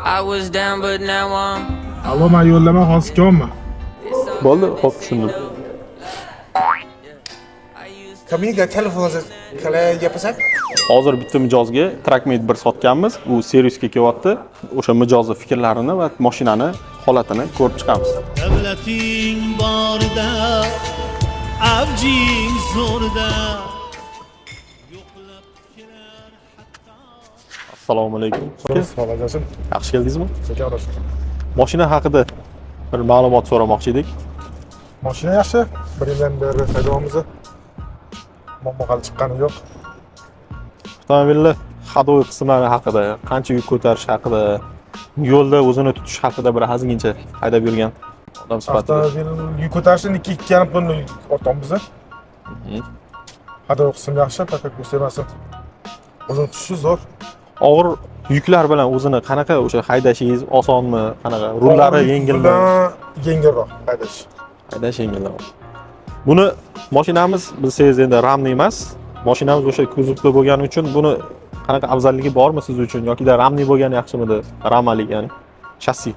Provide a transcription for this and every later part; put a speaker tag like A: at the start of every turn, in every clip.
A: I was down, but now I'm.
B: Allo, men yo'llama hozir kelma.
C: Bo'ldi, xo'p, tushundim.
D: Kamiga telefoningizni qalay gapasak?
C: Hozir bitta mijozga Trackmate 1 sotganmiz. U servisga kelyapti. O'sha mijozning fikrlarini va mashinani holatini ko'rib chiqamiz.
E: Davlating borda, avjing zo'rda.
C: Assalomu alaykum.
B: Salomlasin.
C: Yaxshi keldingizmi?
B: Sekin
C: Mashina haqida bir ma'lumot so'ramoqchi edik.
B: Mashina yaxshi. Bir yildan beri haydayapmiz. Muammo hali chiqqani yo'q.
C: Avtomobilni hadovoy qismlari haqida, qancha yuk ko'tarish haqida, yo'lda o'zini tutish haqida bir hazgincha haydab yurgan odam sifatida.
B: Avtomobil yuk ko'tarishini 2,5 kunlik otamiz. Hadovoy qismi yaxshi, faqat ko'rsamasi. O'zini tutishi zo'r.
C: Og'ir yuklar bilan o'zini qanaqa o'sha haydashingiz osonmi, qanaqa rullari yengilmi?
B: Yengilroq haydash.
C: Haydash yengilroq. Buni mashinamiz bilsangiz endi ramli emas. Mashinamiz o'sha kuzovda bo'lgani uchun buni qanaqa afzalligi bormi siz uchun yoki ramli bo'lgani yaxshimidi? Ramali ya'ni shassi.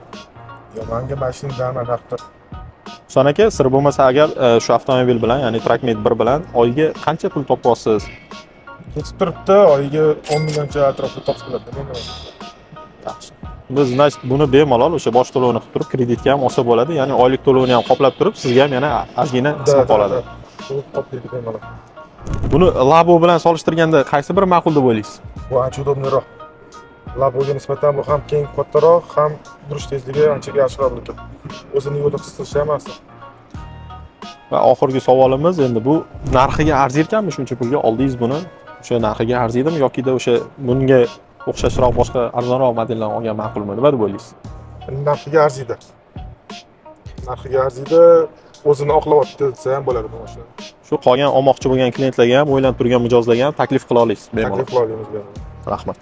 B: Yo, menga mashinadan aniqdir.
C: Husan aka, sir bo'lmasa agar shu avtomobil bilan, ya'ni Trackmate 1 bilan oyiga qancha pul topasiz?
B: Ketib turibdi, oyiga 10 millioncha atrofida topib qiladi.
C: Yaxshi. Biz значит buni bemalol o'sha bosh to'lovini qilib turib kreditga ham olsa bo'ladi, ya'ni oylik to'lovini ham qoplab turib sizga ham yana ozgina qismi qoladi.
B: Qoplaydi bemalol.
C: Buni Labo bilan solishtirganda qaysi biri ma'qul deb o'ylaysiz?
B: Bu ancha udobniroq. Laboga nisbatan bu ham keng kattaroq, ham yurish tezligi ancha yaxshiroq lekin o'zini yo'lda qisqarishi emas.
C: Va oxirgi savolimiz endi bu narxiga arzirkanmi shuncha pulga oldingiz buni? O'sha narxiga arziydimi yoki-da o'sha bunga o'xshashroq boshqa arzonroq modellarni olgan ma'qulmi? Nima deb o'ylaysiz?
B: Narxiga arziydi. Narxiga arziydi, o'zini oqlayapti desa ham bo'ladi bu mashina.
C: Shu qolgan olmoqchi bo'lgan klientlarga ham, o'ylanib turgan mijozlarga ham taklif qila olasiz bemalol.
B: Taklif qila olamiz bemalol.
C: Rahmat.